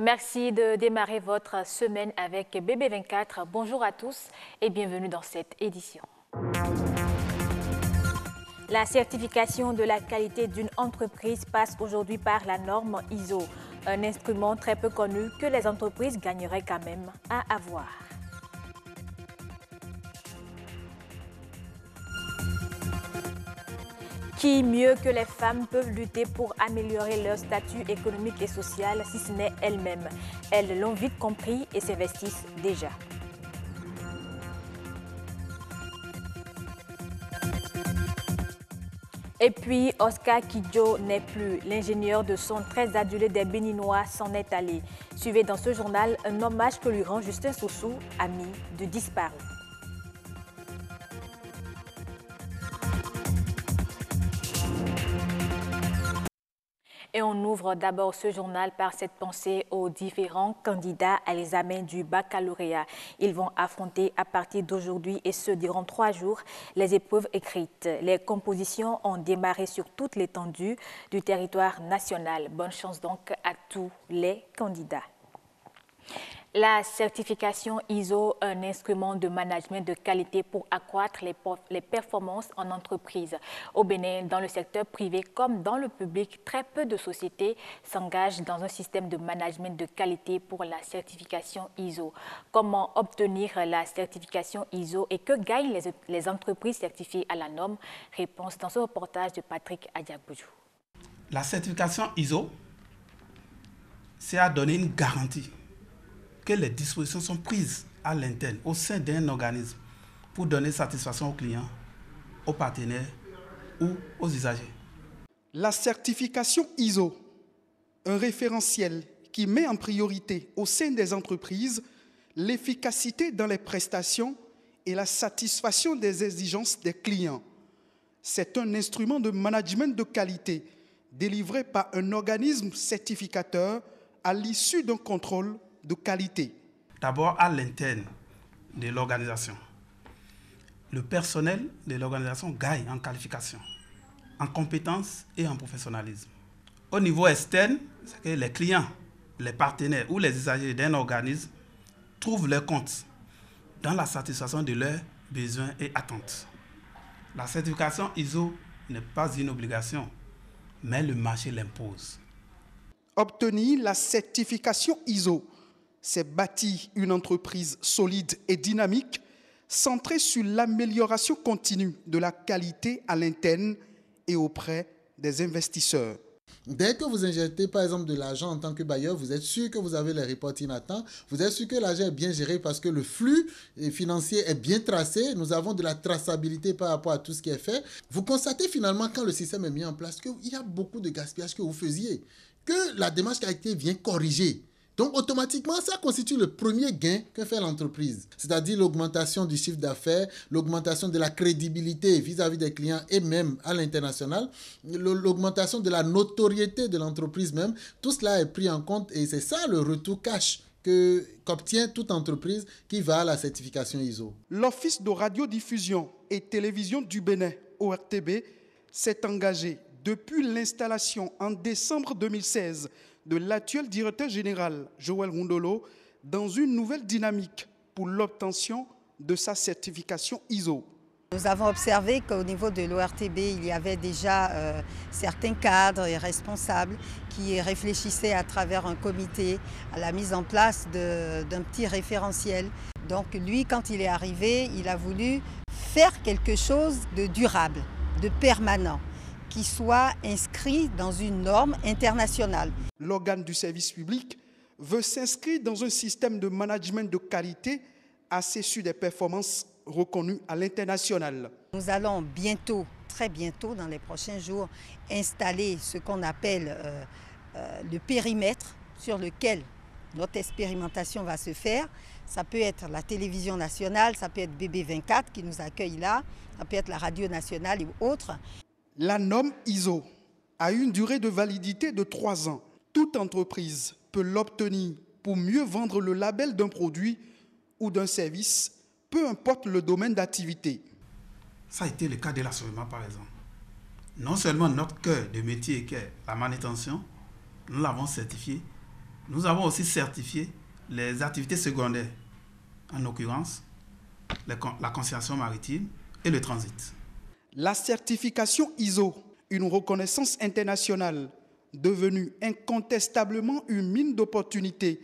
Merci de démarrer votre semaine avec BB24. Bonjour à tous et bienvenue dans cette édition. La certification de la qualité d'une entreprise passe aujourd'hui par la norme ISO, un instrument très peu connu que les entreprises gagneraient quand même à avoir. Qui mieux que les femmes peuvent lutter pour améliorer leur statut économique et social si ce n'est elles-mêmes? Elles l'ont vite compris et s'investissent déjà. Et puis, Oscar Kidjo n'est plus. L'ingénieur de son très adulé des Béninois s'en est allé. Suivez dans ce journal un hommage que lui rend Justin Soussou, ami de disparu. Et on ouvre d'abord ce journal par cette pensée aux différents candidats à l'examen du baccalauréat. Ils vont affronter à partir d'aujourd'hui et ce durant 3 jours les épreuves écrites. Les compositions ont démarré sur toute l'étendue du territoire national. Bonne chance donc à tous les candidats. La certification ISO, un instrument de management de qualité pour accroître les performances en entreprise. Au Bénin, dans le secteur privé comme dans le public, très peu de sociétés s'engagent dans un système de management de qualité pour la certification ISO. Comment obtenir la certification ISO et que gagnent les entreprises certifiées à la norme? Réponse dans ce reportage de Patrick Adiaboujou. La certification ISO, c'est à donner une garantie que les dispositions sont prises à l'interne, au sein d'un organisme, pour donner satisfaction aux clients, aux partenaires ou aux usagers. La certification ISO, un référentiel qui met en priorité au sein des entreprises l'efficacité dans les prestations et la satisfaction des exigences des clients. C'est un instrument de management de qualité délivré par un organisme certificateur à l'issue d'un contrôle de qualité. D'abord à l'interne de l'organisation. Le personnel de l'organisation gagne en qualification, en compétences et en professionnalisme. Au niveau externe, c'est que les clients, les partenaires ou les usagers d'un organisme trouvent leur compte dans la satisfaction de leurs besoins et attentes. La certification ISO n'est pas une obligation, mais le marché l'impose. Obtenir la certification ISO, c'est bâtir une entreprise solide et dynamique, centrée sur l'amélioration continue de la qualité à l'interne et auprès des investisseurs. Dès que vous injectez par exemple de l'argent en tant que bailleur, vous êtes sûr que vous avez les reporting à temps, vous êtes sûr que l'argent est bien géré parce que le flux financier est bien tracé, nous avons de la traçabilité par rapport à tout ce qui est fait. Vous constatez finalement quand le système est mis en place qu'il y a beaucoup de gaspillage que vous faisiez, que la démarche qualité vient corriger. Donc, automatiquement, ça constitue le premier gain que fait l'entreprise, c'est-à-dire l'augmentation du chiffre d'affaires, l'augmentation de la crédibilité vis-à-vis des clients et même à l'international, l'augmentation de la notoriété de l'entreprise même. Tout cela est pris en compte et c'est ça le retour cash qu'obtient toute entreprise qui va à la certification ISO. L'Office de radiodiffusion et télévision du Bénin, ORTB, s'est engagé depuis l'installation en décembre 2016 de l'actuel directeur général, Joël Rundolo, dans une nouvelle dynamique pour l'obtention de sa certification ISO. Nous avons observé qu'au niveau de l'ORTB, il y avait déjà certains cadres et responsables qui réfléchissaient à travers un comité à la mise en place d'un petit référentiel. Donc lui, quand il est arrivé, il a voulu faire quelque chose de durable, de permanent, qui soit inscrit dans une norme internationale. L'organe du service public veut s'inscrire dans un système de management de qualité assez sûr des performances reconnues à l'international. Nous allons bientôt, très bientôt, dans les prochains jours, installer ce qu'on appelle le périmètre sur lequel notre expérimentation va se faire. Ça peut être la télévision nationale, ça peut être BB24 qui nous accueille là, ça peut être la radio nationale et autres. La norme ISO a une durée de validité de 3 ans. Toute entreprise peut l'obtenir pour mieux vendre le label d'un produit ou d'un service, peu importe le domaine d'activité. Ça a été le cas de l'assolement par exemple. Non seulement notre cœur de métier qui est la manutention, nous l'avons certifié, Nous avons aussi certifié les activités secondaires, en l'occurrence la conciliation maritime et le transit. La certification ISO, une reconnaissance internationale devenue incontestablement une mine d'opportunités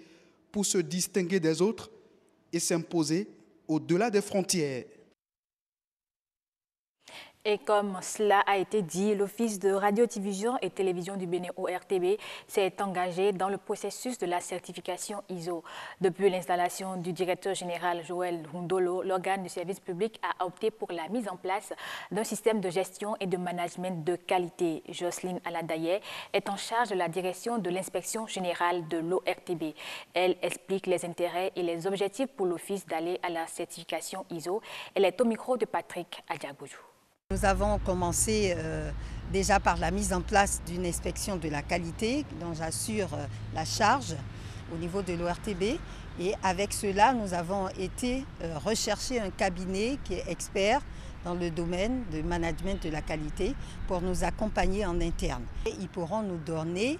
pour se distinguer des autres et s'imposer au-delà des frontières. Et comme cela a été dit, l'Office de radiodiffusion et télévision du Bénin ORTB s'est engagé dans le processus de la certification ISO. Depuis l'installation du directeur général Joël Rundolo, l'organe du service public a opté pour la mise en place d'un système de gestion et de management de qualité. Jocelyne Aladaye est en charge de la direction de l'inspection générale de l'ORTB. Elle explique les intérêts et les objectifs pour l'Office d'aller à la certification ISO. Elle est au micro de Patrick Adjagoujou. Nous avons commencé déjà par la mise en place d'une inspection de la qualité dont j'assure la charge au niveau de l'ORTB. Et avec cela, nous avons été rechercher un cabinet qui est expert dans le domaine du management de la qualité pour nous accompagner en interne. Et ils pourront nous donner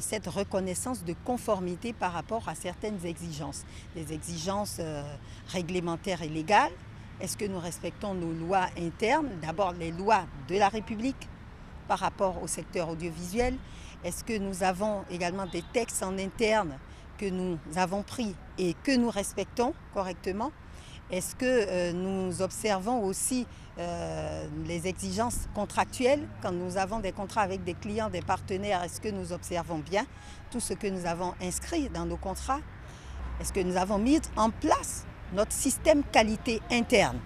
cette reconnaissance de conformité par rapport à certaines exigences, des exigences réglementaires et légales. Est-ce que nous respectons nos lois internes, d'abord les lois de la République par rapport au secteur audiovisuel? Est-ce que nous avons également des textes en interne que nous avons pris et que nous respectons correctement? Est-ce que nous observons aussi les exigences contractuelles quand nous avons des contrats avec des clients, des partenaires? Est-ce que nous observons bien tout ce que nous avons inscrit dans nos contrats? Est-ce que nous avons mis en place notre système qualité interne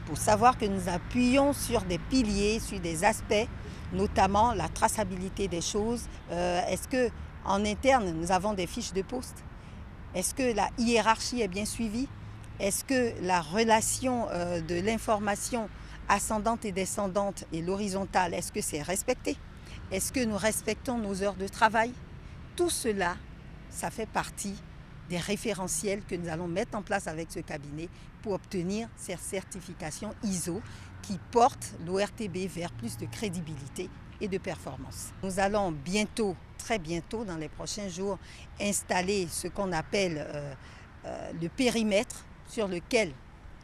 pour savoir que nous appuyons sur des piliers, sur des aspects, notamment la traçabilité des choses? Est-ce qu'en interne, nous avons des fiches de poste? Est-ce que la hiérarchie est bien suivie? Est-ce que la relation de l'information ascendante et descendante et l'horizontale, est-ce que c'est respecté? Est-ce que nous respectons nos heures de travail? Tout cela, ça fait partie des référentiels que nous allons mettre en place avec ce cabinet pour obtenir ces certifications ISO qui portent l'ORTB vers plus de crédibilité et de performance. Nous allons bientôt, très bientôt, dans les prochains jours, installer ce qu'on appelle le périmètre sur lequel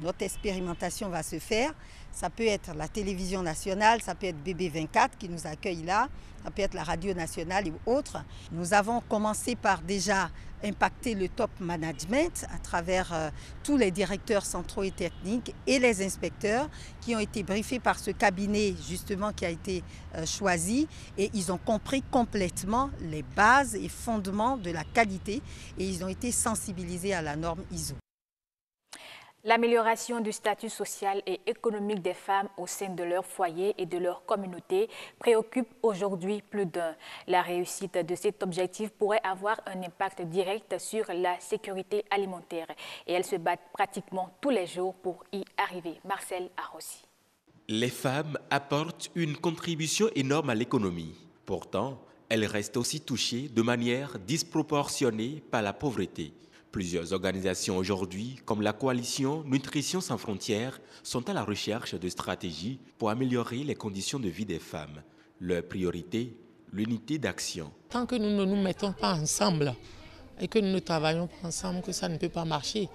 notre expérimentation va se faire. Ça peut être la télévision nationale, ça peut être BB24 qui nous accueille là, ça peut être la radio nationale et autres. Nous avons commencé par déjà impacter le top management à travers tous les directeurs centraux et techniques et les inspecteurs qui ont été briefés par ce cabinet justement qui a été choisi, et ils ont compris complètement les bases et fondements de la qualité et ils ont été sensibilisés à la norme ISO. L'amélioration du statut social et économique des femmes au sein de leur foyer et de leur communauté préoccupe aujourd'hui plus d'un. La réussite de cet objectif pourrait avoir un impact direct sur la sécurité alimentaire et elles se battent pratiquement tous les jours pour y arriver. Marcel Arrossi. Les femmes apportent une contribution énorme à l'économie. Pourtant, elles restent aussi touchées de manière disproportionnée par la pauvreté. Plusieurs organisations aujourd'hui, comme la coalition Nutrition sans frontières, sont à la recherche de stratégies pour améliorer les conditions de vie des femmes. Leur priorité, l'unité d'action. Tant que nous ne nous mettons pas ensemble et que nous ne travaillons pas ensemble, que ça ne peut pas marcher.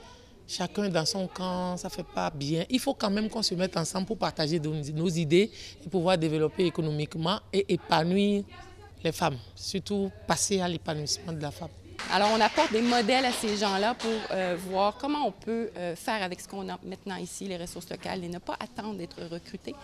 Chacun dans son camp, ça ne fait pas bien. Il faut quand même qu'on se mette ensemble pour partager nos idées et pouvoir développer économiquement et épanouir les femmes, surtout passer à l'épanouissement de la femme. Alors, on apporte des modèles à ces gens-là pour voir comment on peut faire avec ce qu'on a maintenant ici, les ressources locales, et ne pas attendre d'être recrutés,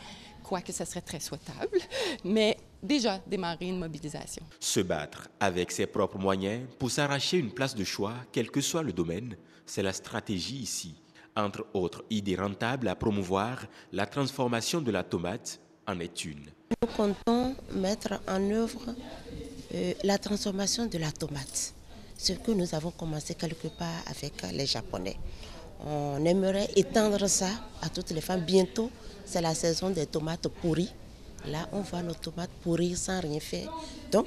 quoique ce serait très souhaitable, mais déjà démarrer une mobilisation. Se battre avec ses propres moyens pour s'arracher une place de choix, quel que soit le domaine, c'est la stratégie ici. Entre autres idées rentables à promouvoir, la transformation de la tomate en est une. Nous comptons mettre en œuvre la transformation de la tomate. Ce que nous avons commencé quelque part avec les Japonais. On aimerait étendre ça à toutes les femmes. Bientôt, c'est la saison des tomates pourries. Là, on voit nos tomates pourries sans rien faire. Donc,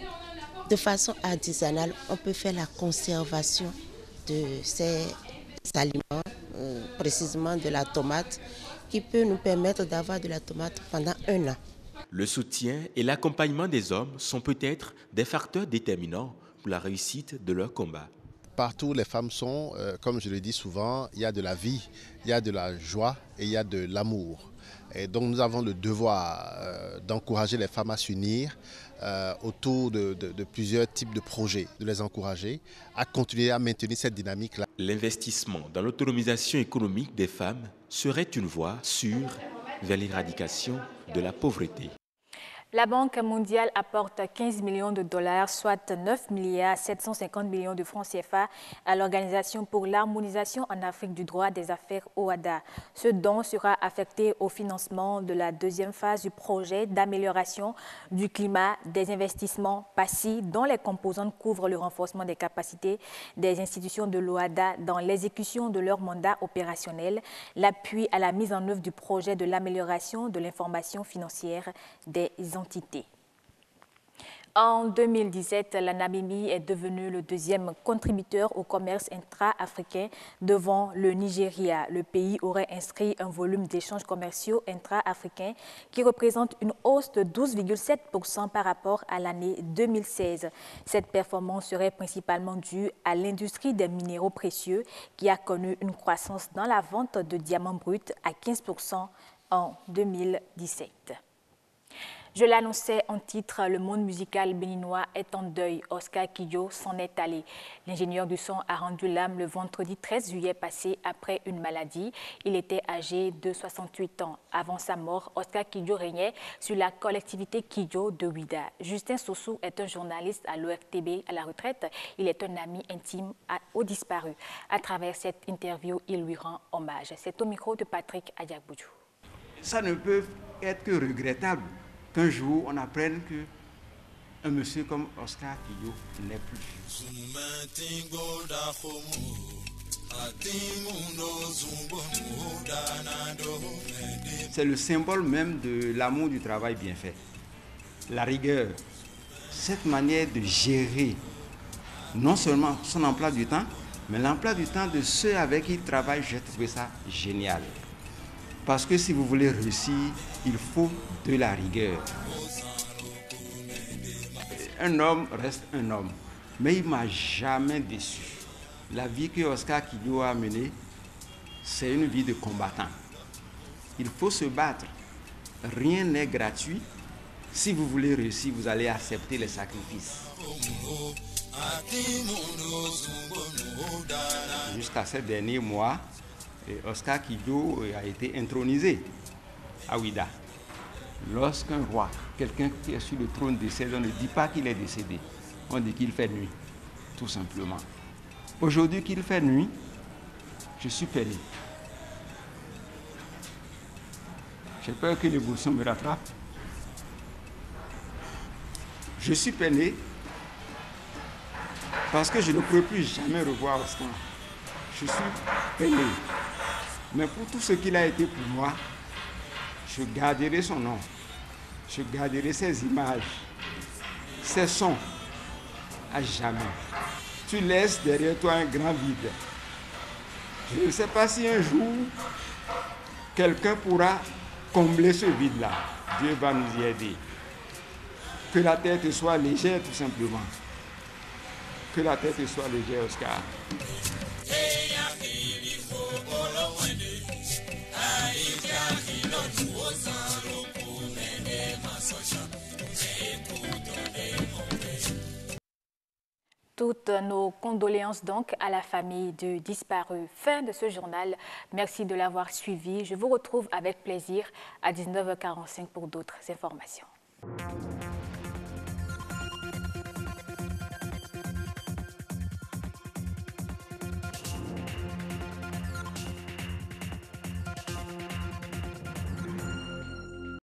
de façon artisanale, on peut faire la conservation de ces aliments, précisément de la tomate, qui peut nous permettre d'avoir de la tomate pendant 1 an. Le soutien et l'accompagnement des hommes sont peut-être des facteurs déterminants pour la réussite de leur combat. partout où les femmes sont, comme je le dis souvent, il y a de la vie, il y a de la joie et il y a de l'amour. Et donc nous avons le devoir d'encourager les femmes à s'unir autour de plusieurs types de projets, de les encourager à continuer à maintenir cette dynamique-là. L'investissement dans l'autonomisation économique des femmes serait une voie sûre vers l'éradication de la pauvreté. La Banque mondiale apporte 15 millions de dollars, soit 9 milliards 750 millions de francs CFA à l'Organisation pour l'harmonisation en Afrique du droit des affaires OHADA. Ce don sera affecté au financement de la deuxième phase du projet d'amélioration du climat des investissements PACI, dont les composantes couvrent le renforcement des capacités des institutions de l'OHADA dans l'exécution de leur mandat opérationnel, l'appui à la mise en œuvre du projet de l'amélioration de l'information financière des entités. En 2017, la Namibie est devenue le deuxième contributeur au commerce intra-africain devant le Nigeria. Le pays aurait inscrit un volume d'échanges commerciaux intra-africains qui représente une hausse de 12,7% par rapport à l'année 2016. Cette performance serait principalement due à l'industrie des minéraux précieux qui a connu une croissance dans la vente de diamants bruts à 15% en 2017. Je l'annonçais en titre, le monde musical béninois est en deuil. Oscar Kidjo s'en est allé. L'ingénieur du son a rendu l'âme le vendredi 13 juillet passé après une maladie. Il était âgé de 68 ans. Avant sa mort, Oscar Kidjo régnait sur la collectivité Kidjo de Ouida. Justin Sossou est un journaliste à l'ORTB à la retraite. Il est un ami intime au disparu. À travers cette interview, il lui rend hommage. C'est au micro de Patrick Adiakboudjou. Ça ne peut être que regrettable qu'un jour on apprenne qu'un monsieur comme Oscar Kidjo n'est plus. C'est le symbole même de l'amour du travail bien fait. La rigueur, cette manière de gérer non seulement son emploi du temps, mais l'emploi du temps de ceux avec qui il travaille, j'ai trouvé ça génial. Parce que si vous voulez réussir, il faut de la rigueur. Un homme reste un homme, mais il ne m'a jamais déçu. La vie que Oscar Kidjo a menée, c'est une vie de combattant. Il faut se battre. Rien n'est gratuit. Si vous voulez réussir, vous allez accepter les sacrifices. Jusqu'à ces derniers mois, Oscar Kidjo a été intronisé à Ouida. Lorsqu'un roi, quelqu'un qui est sur le trône décède, on ne dit pas qu'il est décédé, on dit qu'il fait nuit, tout simplement. Aujourd'hui qu'il fait nuit, je suis peiné. J'ai peur que l'évolution me rattrape. Je suis peiné parce que je ne pourrai plus jamais revoir Oscar. Je suis peiné. Mais pour tout ce qu'il a été pour moi, je garderai son nom. Je garderai ses images, ses sons, à jamais. Tu laisses derrière toi un grand vide. Je ne sais pas si un jour, quelqu'un pourra combler ce vide-là. Dieu va nous y aider. Que la tête soit légère, tout simplement. Que la tête soit légère, Oscar. Toutes nos condoléances donc à la famille du disparu. Fin de ce journal. Merci de l'avoir suivi. Je vous retrouve avec plaisir à 19h45 pour d'autres informations.